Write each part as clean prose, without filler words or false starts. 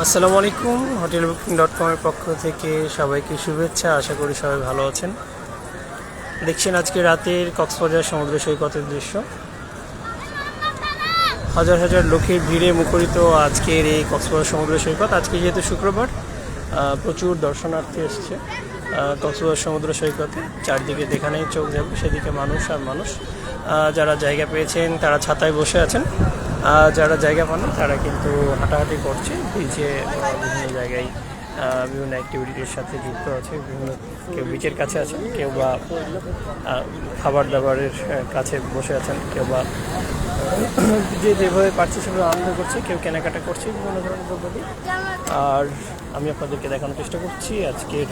আসসালামু আলাইকুম। hotelbooking.com-এর পক্ষ থেকে সবাইকে শুভেচ্ছা। আশা করি সবাই ভালো আছেন। দেখছেন আজকে রাতের কক্সবাজার সমুদ্র সৈকতের দৃশ্য। হাজার হাজার লোকের ভিড়ে মুখরিত আজকের এই কক্সবাজার সমুদ্র সৈকত। আজকে যেহেতু শুক্রবার, প্রচুর দর্শনার্থী এসছে কক্সবাজার সমুদ্র সৈকতে। চারদিকে যেখানেই চোখ যাবে সেদিকে মানুষ আর মানুষ। যারা জায়গা পেয়েছেন তারা ছাতায় বসে আছেন, যারা জায়গা পান তারা কিন্তু হাঁটাহাঁটি করছে বিচে। বিভিন্ন জায়গায় বিভিন্ন অ্যাক্টিভিটির সাথে যুক্ত আছে। বিভিন্ন কেউ বিচের কাছে আছেন, কেউ বা খাবার দাবারের কাছে বসে আছেন, কেউ বা যে যেভাবে পারছে সেভাবে আনন্দ করছে, কেউ কেনাকাটা করছে বিভিন্ন ধরনের দ্রব্যাদি। আর আমি আপনাদেরকে দেখানোর চেষ্টা করছি আজকের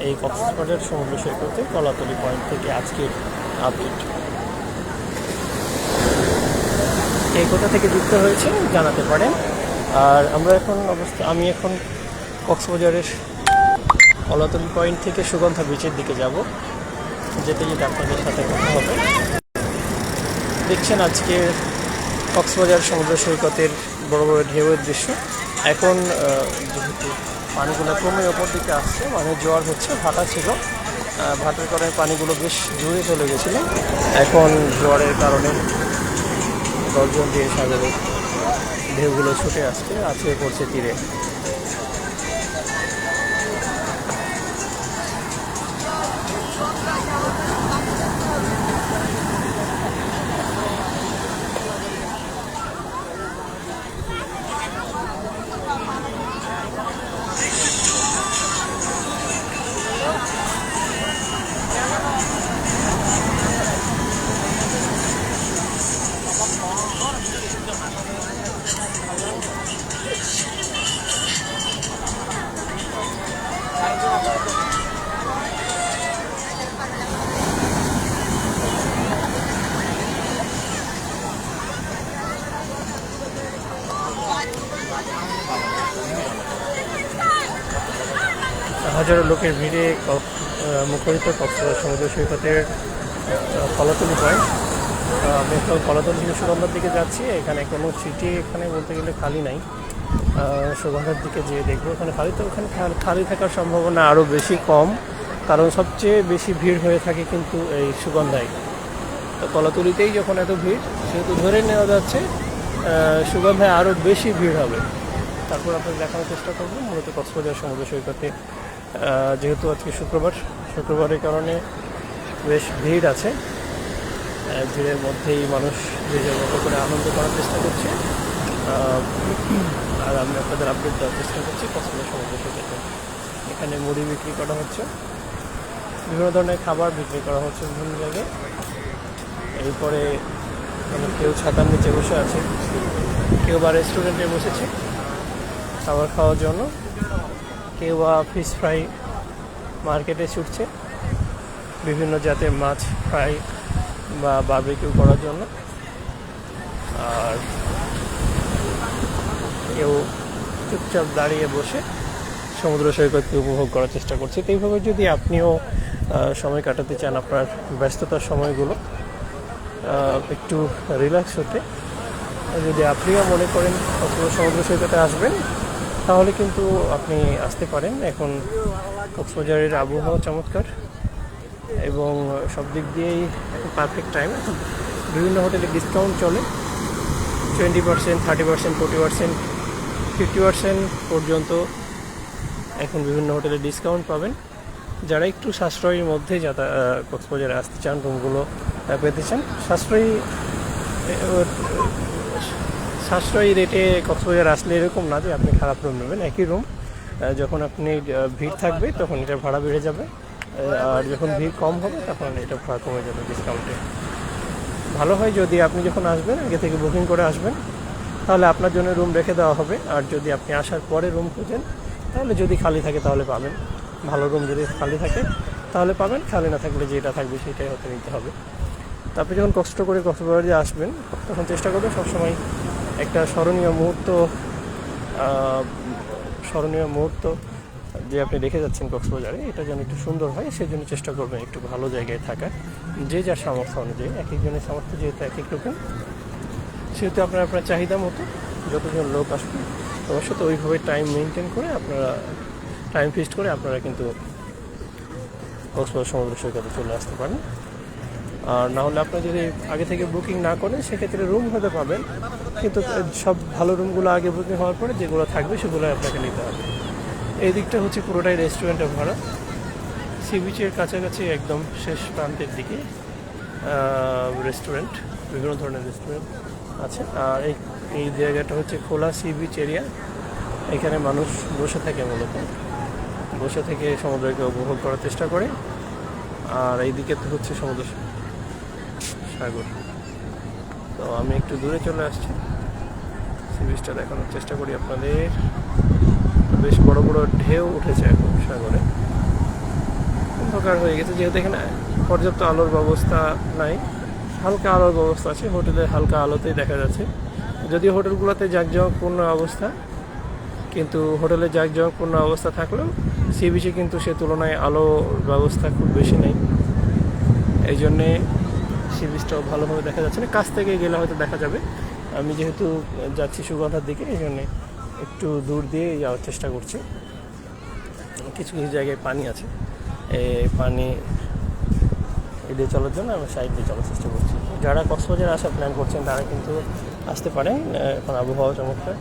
এই কক্সবাজার সমুদ্র সৈকতে কলাতলি পয়েন্ট থেকে আজকের আপডেট। এই কোথা থেকে যুক্ত হয়েছে জানাতে পারেন। আর আমি এখন কক্সবাজারের কলাতলি পয়েন্ট থেকে সুগন্ধা বিচের দিকে যাব। যেতে যেতে আপনাদের সাথে কথা হবে। দেখছেন আজকে কক্সবাজার সমুদ্র সৈকতের বড় বড় ঢেউয়ের দৃশ্য। এখন যেহেতু পানিগুলো ক্রমে ওপর দিকে আসছে, মানে জোয়ার হচ্ছে, ভাটা ছিল, ভাটার কারণে পানিগুলো বেশ জোরে চলে গেছিলো। এখন জোয়ারের কারণে গর্জন দিয়ে সাগরে ঢেউগুলো ছুটে আসছে, আছড়ে পড়ছে তীরে। হাজারো লোকের ভিড়ে মুখরিত কক্সবাজার সমুদ্র সৈকতের কলাতলি পয়েন্ট। আমি এখন কলাতলি থেকে সুগন্ধার দিকে যাচ্ছি। এখানে কোনো সিটি এখানে বলতে গেলে খালি নাই। সুগন্ধার দিকে যেয়ে দেখবো ওখানে খালি, তো ওখানে খালি থাকার সম্ভাবনা আরও বেশি কম, কারণ সবচেয়ে বেশি ভিড় হয়ে থাকে কিন্তু এই সুগন্ধায়। তো কলাতলিতেই যখন এত ভিড়, সেহেতু ধরে নেওয়া যাচ্ছে সুগন্ধায় আরও বেশি ভিড় হবে। তারপর আপনাকে দেখানোর চেষ্টা করবো মূলত কক্সবাজার সমুদ্র সৈকতে। যেহেতু আজকে শুক্রবারের কারণে বেশ ভিড় আছে। ভিড়ের মধ্যেই মানুষ যে যার মতো করে আনন্দ করার চেষ্টা করছে। আর আমি আপনাদের আপডেট দেওয়ার চেষ্টা করছি কক্সবাজার সমুদ্র সৈকতে। এখানে মুড়ি বিক্রি করা হচ্ছে, বিভিন্ন ধরনের খাবার বিক্রি করা হচ্ছে বিভিন্ন জায়গায়। এরপরে কেউ ছাতার নিচে বসে আছে, কেউ বা রেস্টুরেন্টে বসেছে খাবার খাওয়ার জন্য, কেউ বা ফিশ ফ্রাই মার্কেটে ছুটছে বিভিন্ন জাতের মাছ ফ্রাই বা বারবিকিউ করার জন্য। আর কেউ চুপচাপ দাঁড়িয়ে বসে সমুদ্র সৈকতকে উপভোগ করার চেষ্টা করছে। তো এইভাবে যদি আপনিও সময় কাটাতে চান, আপনার ব্যস্ততার সময়গুলো একটু রিল্যাক্স হতে, যদি আপনিও মনে করেন সমুদ্র সৈকতে আসবেন, তাহলে কিন্তু আপনি আসতে পারেন। এখন কক্সবাজারের আবহাওয়া চমৎকার এবং সব দিক দিয়েই পারফেক্ট টাইম। বিভিন্ন হোটেলে ডিসকাউন্ট চলে, 20%, 30%, 40%, 50% পর্যন্ত এখন বিভিন্ন হোটেলে ডিসকাউন্ট পাবেন। যারা একটু সাশ্রয়ীর মধ্যে কক্সবাজারে আসতে চান, রুমগুলো পেতে চান সাশ্রয়ী রেটে, কক্সবাজার আসলে এরকম না যে আপনি খারাপ রুম নেবেন। একই রুম, যখন আপনি ভিড় থাকবে তখন এটার ভাড়া বেড়ে যাবে, আর যখন ভিড় কম হবে তখন এটা ভাড়া কমে যাবে ডিসকাউন্টে। ভালো হয় যদি আপনি যখন আসবেন আগে থেকে বুকিং করে আসবেন, তাহলে আপনার জন্য রুম রেখে দেওয়া হবে। আর যদি আপনি আসার পরে রুম খুঁজেন, তাহলে যদি খালি থাকে তাহলে পাবেন। ভালো রুম যদি খালি থাকে তাহলে পাবেন, খালি না থাকলে যেটা থাকবে সেটাই হতে নিতে হবে। তারপরে যখন কষ্ট করে কক্সবাজারে আসবেন, তখন চেষ্টা করবেন সবসময় একটা স্মরণীয় মুহূর্ত যে আপনি রেখে যাচ্ছেন কক্সবাজারে, এটা যেন একটু সুন্দর হয়, সেই জন্য চেষ্টা করবেন একটু ভালো জায়গায় থাকার। যে যার সামর্থ্য অনুযায়ী, এক একজনের সামর্থ্য যেহেতু এক এক রকম, সেহেতু আপনার চাহিদা মতো যতজন লোক আসবে অবশ্যই তো ওইভাবে টাইম মেনটেন করে আপনারা টাইম ফিক্সড করে আপনারা কিন্তু কক্সবাজার সমুদ্র সৈকতে চলে আসতে পারেন। আর না হলে আপনি যদি আগে থেকে বুকিং না করেন সেক্ষেত্রে রুম হতে পাবেন, কিন্তু সব ভালো রুমগুলো আগে বুকিং হওয়ার পরে যেগুলো থাকবে সেগুলো আপনাকে নিতে হবে। এই দিকটা হচ্ছে পুরোটাই রেস্টুরেন্টে ভরা, সি বিচের কাছাকাছি একদম শেষ প্রান্তের দিকে রেস্টুরেন্ট, বিভিন্ন ধরনের রেস্টুরেন্ট আছে। আর এই জায়গাটা হচ্ছে খোলা সি বিচ এরিয়া, এখানে মানুষ বসে থাকে, মূলত বসে থেকে সমুদ্রকে উপভোগ করার চেষ্টা করে। আর এইদিকে তো হচ্ছে সমুদ্র সাগর। তো আমি একটু দূরে চলে আসছি, সি বিচটা দেখানোর চেষ্টা করি আপনাদের। বেশ বড় বড় ঢেউ উঠেছে এখন সাগরে, অন্ধকার হয়ে গেছে যেহেতু এখানে পর্যাপ্ত আলোর ব্যবস্থা নাই। হালকা আলোর ব্যবস্থা আছে, হোটেলে হালকা আলোতেই দেখা যাচ্ছে, যদিও হোটেলগুলোতে জাঁকজমকপূর্ণ অবস্থা, কিন্তু হোটেলে জাঁকজমকপূর্ণ অবস্থা থাকলেও সি বিচে কিন্তু সে তুলনায় আলো ব্যবস্থা খুব বেশি নেই। এই জন্যে সি বিচটাও ভালোভাবে দেখা যাচ্ছে না, কাছ থেকে গেলে হয়তো দেখা যাবে। আমি যেহেতু যাচ্ছি সুগন্ধার দিকে, এই জন্যে একটু দূর দিয়ে যাওয়ার চেষ্টা করছি। কিছু কিছু জায়গায় পানি আছে, এই পানি এড়িয়ে চলার জন্য আমি সাইড দিয়ে চলার চেষ্টা করছি। যারা কক্সবাজার আসার প্ল্যান করছেন তারা কিন্তু আসতে পারেন, এখন আবহাওয়া চমৎকার।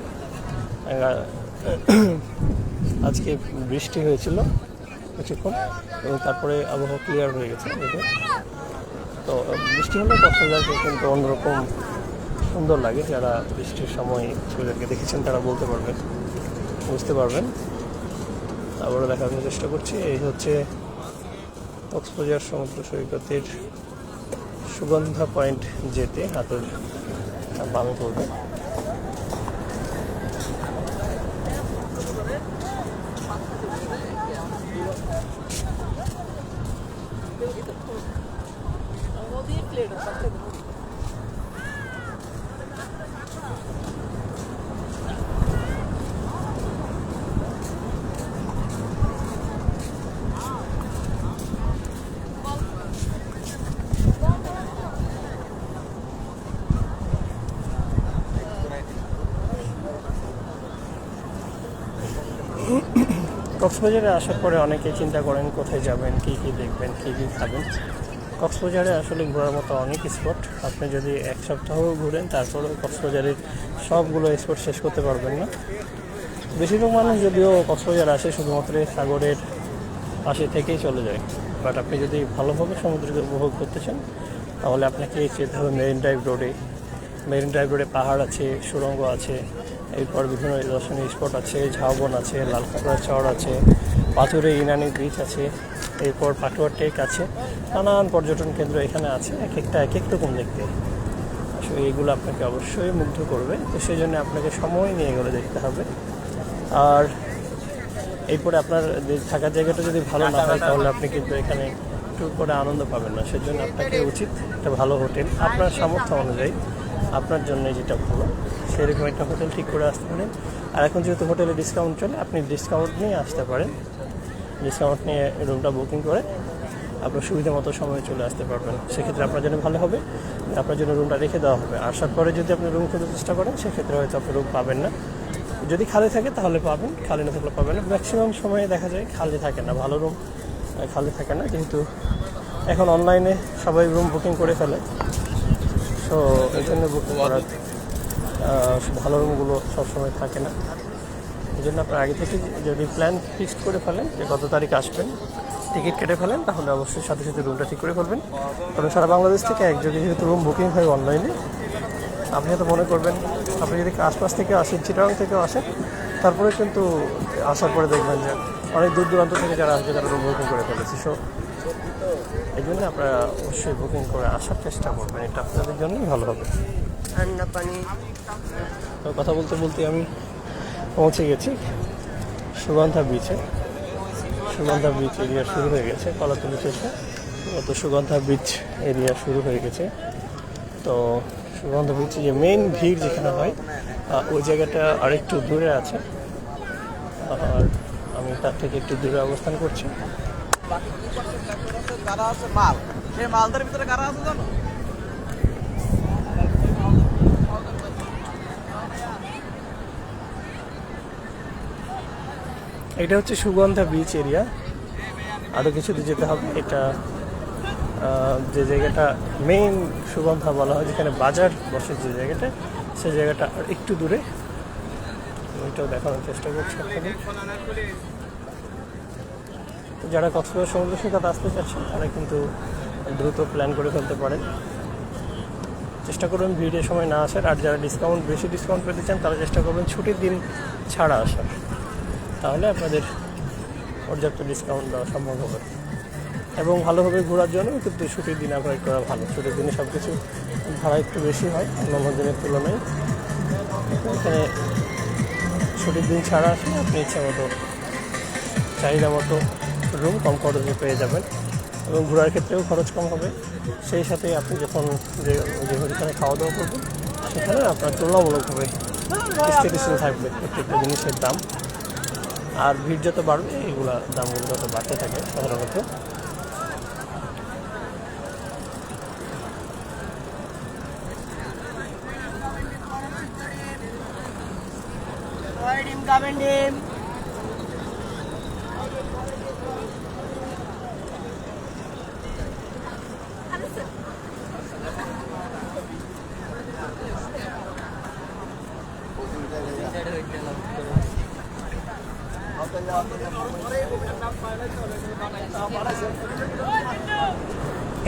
আজকে বৃষ্টি হয়েছিল কিছুক্ষণ এবং তারপরে আবহাওয়া ক্লিয়ার হয়ে গেছে। তো বৃষ্টি হলে কক্সবাজারকে কিন্তু অন্যরকম সুন্দর লাগে। যারা বৃষ্টির সময় কক্সবাজারকে দেখেছেন তারা বলতে পারবেন, বুঝতে পারবেন। আবারও দেখানোর চেষ্টা করছি। এই হচ্ছে কক্সবাজার সমুদ্র সৈকতের সুগন্ধা পয়েন্ট যেতে হাতের বামে পড়বে। কক্সবাজারে আসার পরে অনেকে চিন্তা করেন কোথায় যাবেন, কী কী দেখবেন, কী কী খাবেন। কক্সবাজারে আসলে ঘোরার মতো অনেক স্পট। আপনি যদি এক সপ্তাহ ঘুরেন তারপরেও কক্সবাজারের সবগুলো স্পট শেষ করতে পারবেন না। বেশিরভাগ মানুষ যদিও কক্সবাজার আসে শুধুমাত্র সাগরের পাশে থেকেই চলে যায়, বাট আপনি যদি ভালোভাবে সমুদ্রকে উপভোগ করতে চান তাহলে আপনাকে যেতে হবে মেরিন ড্রাইভ রোডে। মেরিন ড্রাইভ রোডে পাহাড় আছে, সুড়ঙ্গ আছে, এরপর বিভিন্ন দর্শনীয় স্পট আছে, ঝাউবন আছে, লালকাঁকড়া চর আছে, পাথুরে ইনানি বিচ আছে, এরপর পাটুয়া টেক আছে, নানান পর্যটন কেন্দ্র এখানে আছে, এক একটা এক এক রকম দেখতে। আসলে এইগুলো আপনাকে অবশ্যই মুগ্ধ করবে, তো সেই জন্য আপনাকে সময় নিয়ে এগুলো দেখতে হবে। আর এরপরে আপনার থাকার জায়গাটা যদি ভালো না হয় তাহলে আপনি কিন্তু এখানে ট্যুর করে আনন্দ পাবেন না। সেজন্য আপনাকে উচিত একটা ভালো হোটেল আপনার সামর্থ্য অনুযায়ী, আপনার জন্য যেটা ভালো সেরকম একটা হোটেল ঠিক করে আসতে পারেন। আর এখন যেহেতু হোটেলে ডিসকাউন্ট চলে, আপনি ডিসকাউন্ট নিয়ে আসতে পারেন। ডিসকাউন্ট নিয়ে রুমটা বুকিং করে আপনার সুবিধা মতো সময়ে চলে আসতে পারবেন। সেক্ষেত্রে আপনার জন্য ভালো হবে, আপনার জন্য রুমটা রেখে দেওয়া হবে। আসার পরে যদি আপনি রুম খুঁজতে চেষ্টা করেন সেক্ষেত্রে হয়তো আপনি রুম পাবেন না। যদি খালি থাকে তাহলে পাবেন, খালি না থাকলে পাবেন না। ম্যাক্সিমাম সময়ে দেখা যায় খালি থাকে না, ভালো রুম খালি থাকে না, কিন্তু এখন অনলাইনে সবাই রুম বুকিং করে ফেলে। সো এই জন্য বুকিং করার ভালো রুমগুলো সবসময় থাকে না। এই জন্য আপনার আগে থেকে যদি প্ল্যান ফিক্সড করে ফেলেন যে কত তারিখ আসবেন, টিকিট কেটে ফেলেন, তাহলে অবশ্যই সাথে সাথে রুমটা ঠিক করে ফেলবেন। কারণ সারা বাংলাদেশ থেকে একযোগে যেহেতু রুম বুকিং হয় অনলাইনে, আপনি হয়তো মনে করবেন, আপনি যদি আশপাশ থেকে আসেন, চিটাগাং থেকেও আসেন, তারপরে কিন্তু আসার পরে দেখবেন যে অনেক দূর দূরান্ত থেকে যারা আসবে তারা রুম বুকিং করে ফেলেছে। সো এই জন্য আপনারা অবশ্যই বুকিং করে আসার চেষ্টা করবেন, এটা আপনাদের জন্যই ভালো হবে। ঠান্ডা পানি। তো কথা বলতে বলতে আমি পৌঁছে গেছি সুগন্ধা বিচে। সুগন্ধা বিচ এরিয়া শুরু হয়ে গেছে, কলাতলি থেকে তো সুগন্ধা বিচ এরিয়া শুরু হয়ে গেছে। তো সুগন্ধা বিচে যে মেইন ভিড় যেখানে হয় ওই জায়গাটা আরেকটু দূরে আছে, আর আমি তার থেকে একটু দূরে অবস্থান করছি। মাল সেই মালদের ভিতরে কারা আছে জানো? এটা হচ্ছে সুগন্ধা বিচ এরিয়া, আরও কিছুতে যেতে হবে। এটা যে জায়গাটা মেইন সুগন্ধা বলা হয়, যেখানে বাজার বসে যে জায়গাটা, সেই জায়গাটা আর একটু দূরে। ওইটাও দেখানোর চেষ্টা করছি আপনাদের। যারা কক্সবাজার সমুদ্র সৈকত আসতে চাচ্ছেন তারা কিন্তু দ্রুত প্ল্যান করে ফেলতে পারেন। চেষ্টা করবেন ভিড়ের সময় না আসার, আর যারা বেশি ডিসকাউন্ট পেতে চান তারা চেষ্টা করবেন ছুটির দিন ছাড়া আসার, তাহলে আপনাদের পর্যাপ্ত ডিসকাউন্ট দেওয়া সম্ভব হবে। এবং ভালোভাবে ঘোরার জন্য কিন্তু ছুটির দিন অ্যাভয়েড করা ভালো। ছুটির দিনে সব কিছু ভাড়া একটু বেশি হয় অন্যান্য দিনের তুলনায়। এখানে ছুটির দিন ছাড়া আসলে আপনি ইচ্ছা মতো চাহিদা মতো রুম কম খরচে পেয়ে যাবেন, এবং ঘোরার ক্ষেত্রেও খরচ কম হবে। সেই সাথে আপনি যখন যেখানে খাওয়া দাওয়া করবেন সেখানে আপনার তুলনামূলকভাবে স্থিতিশীল থাকবে প্রত্যেকটা জিনিসের দাম। আর ভিড় যত বাড়বে এগুলা দামগুলো তত বাড়তে থাকে সাধারণত।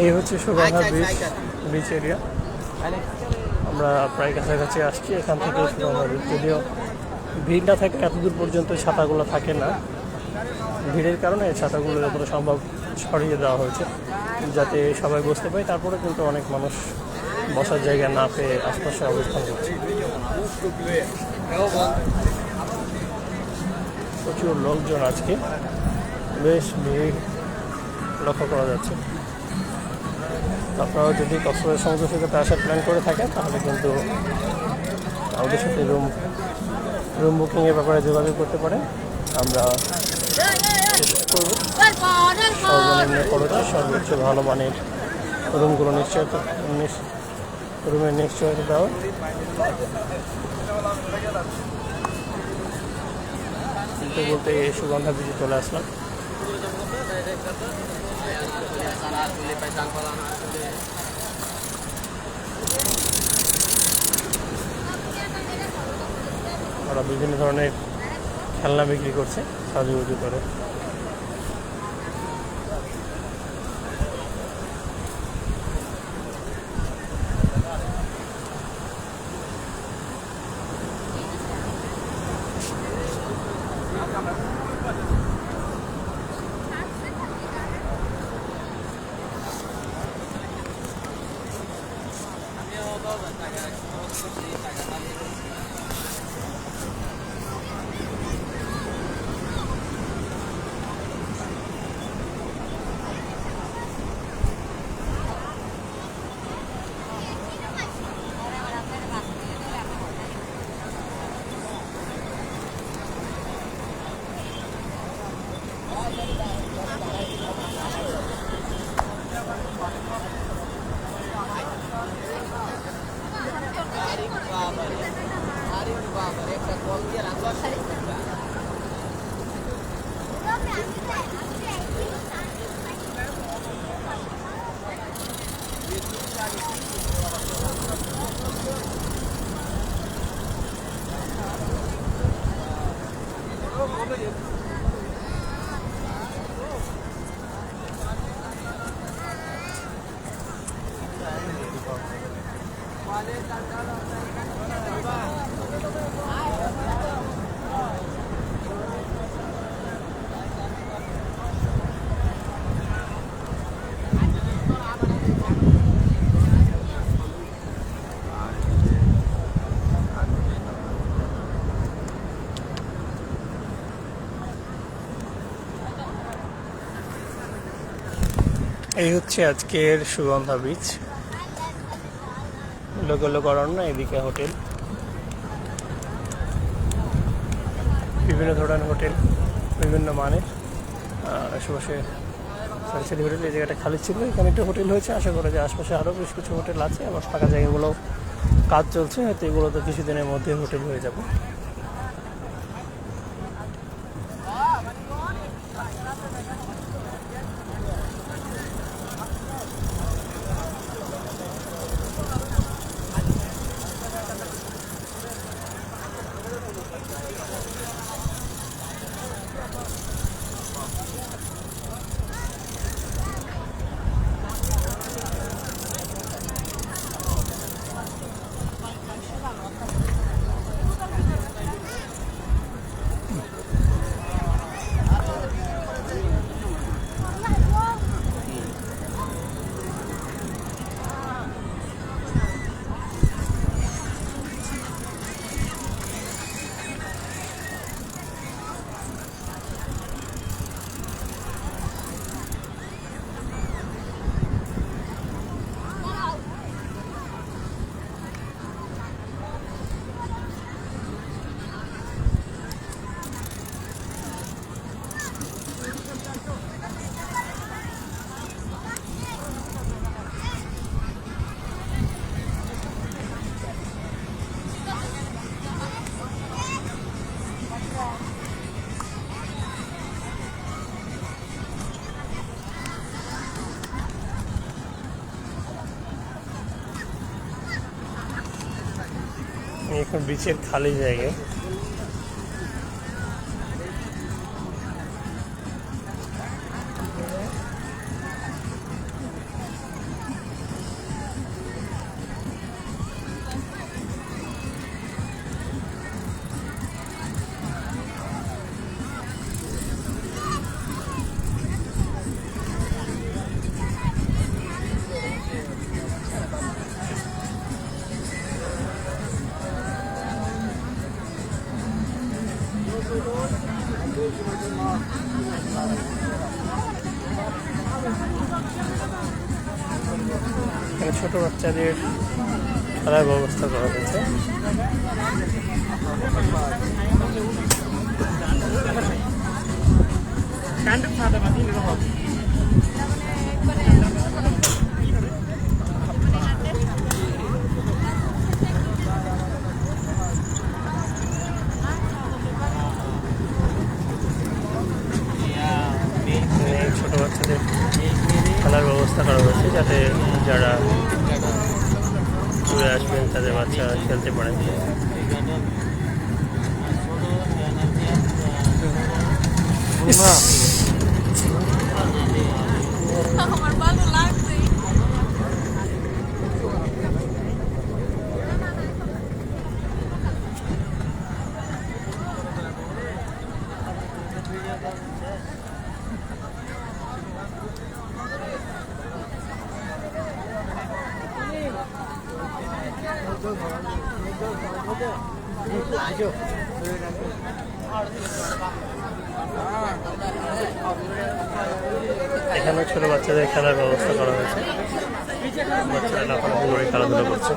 এই হচ্ছে সুগন্ধা বিচ এরিয়া। আমরা প্রায় কাছাকাছি আসছি এখান থেকে সুগন্ধা বিচ। যদিও ভিড় না থাকে এতদূর পর্যন্ত ছাতাগুলো থাকে না, ভিড়ের কারণে ছাতাগুলো যতটা সম্ভব ছড়িয়ে দেওয়া হয়েছে যাতে সবাই বসতে পারে। তারপরে কিন্তু অনেক মানুষ বসার জায়গা না পেয়ে আশপাশে অবস্থান করছে। প্রচুর লোকজন আজকে, বেশ ভিড় লক্ষ্য করা যাচ্ছে। আপনারা যদি কক্সবাজার সমুদ্র সৈকতে আসার প্ল্যান করে থাকেন তাহলে কিন্তু আমাদের সাথে রুম বুকিংয়ের ব্যাপারে যোগাযোগ করতে পারেন। আমরা চেষ্টা করব সর্বনিম্ন খরচে সর্বোচ্চ ভালো মানের রুমের নিশ্চয়তা দেওয়া। বলতে এই সুগন্ধা বিচে চলে আসলাম। ওরা বিভিন্ন ধরনের খেলনা বিক্রি করছে সাজুগুজু করে। এই হচ্ছে আজকের সুগন্ধা বিচ। লোকগুলো করার না, এদিকে হোটেল, বিভিন্ন ধরনের হোটেল, বিভিন্ন মানের। আশেপাশে সারি হোটেল, এই জায়গাটা খালি ছিল, এখানে একটা হোটেল হয়েছে। আশা করা যায় আশপাশে আরও বেশ কিছু হোটেল আছে, আবার ফাঁকা জায়গাগুলো কাজ চলছে, হয়তো এগুলো তো কিছুদিনের মধ্যে হোটেল হয়ে যাবে। বিচের খালি জায়গায়। এখানে ছোট বাচ্চাদের খেলার ব্যবস্থা করা হয়েছে। ছোট বাচ্চাদের খেলার ব্যবস্থা করা হয়েছে যাতে যারা ঘুরে আসবেন তাদের বাচ্চারা খেলতে পারে। আমার ভালো লাগছে। এখানে ছোট বাচ্চাদের খেলার ব্যবস্থা করা হয়েছে, বাচ্চারা লাফালাফি করে খেলাধুলা করছে।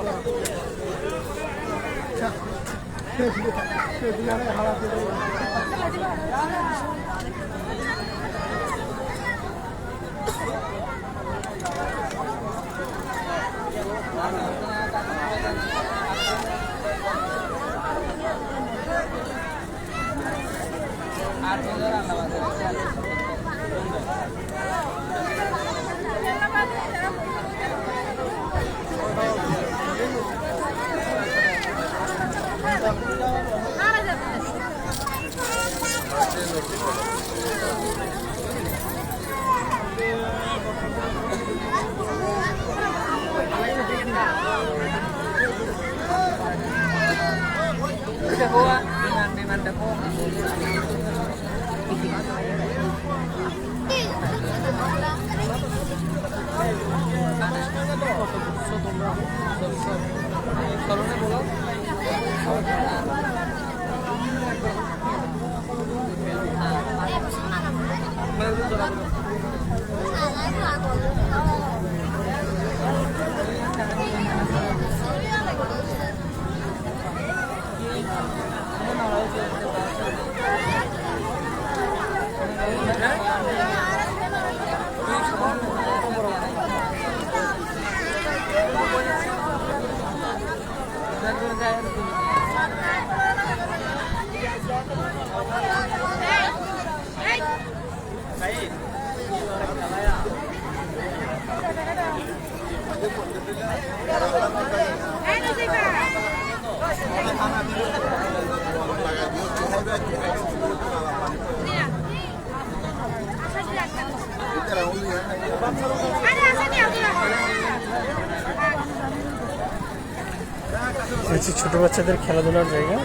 হচ্ছে ছোট বাচ্চাদের খেলাধুলার জায়গা।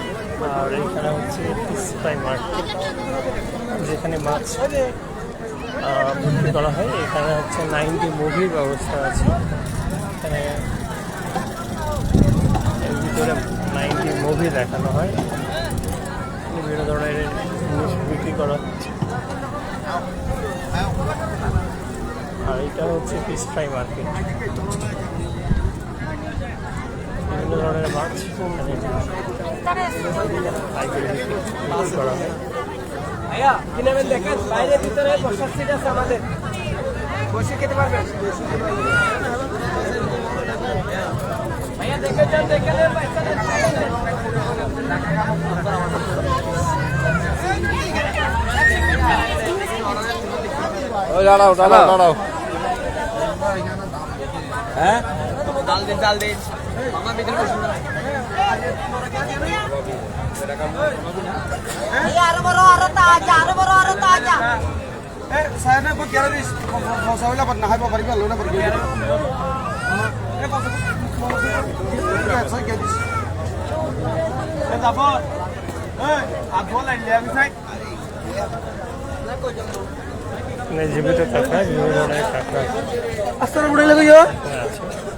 আর এখানে হচ্ছে ফিশ ফ্রাই মার্কেট, যেখানে মাছ বিক্রি করা হয়। এখানে হচ্ছে 90 মুভির ব্যবস্থা আছে। এখানে এর ভিতরে 90 মুভি দেখানো হয়, বিভিন্ন ধরনের জিনিস বিক্রি করা হচ্ছে। আর এটা হচ্ছে ফিশ ফ্রাই মার্কেট, বিভিন্ন ধরনের মাছ এখানে পাইকারি বিক্রি করা হয়। ভাইয়া কিনেবেন, দেখেন বাইরে ভিতরে বসার সিট আছে, আমাদের বসে খেতে পারবেন। ভাইয়া দেখে যান, দেখে নেন বাচ্চাদের। দাঁড়াও দাঁড়াও দাঁড়াও, হ্যাঁ জাল দিন জাল দিন, আমার ভিতরে বসুন। আরো বড় আরো তাজা আরো বড় আরো তাজা saya nak buat kira ni, kalau saya nak nak apa pergi lalu nak pergi. Saya kira. Tapi, aku lah lihat ni. জীবিত কাঁকড়া বিভিন্ন ধরনের কাঁকড়া Asal boleh lagi ya? আছে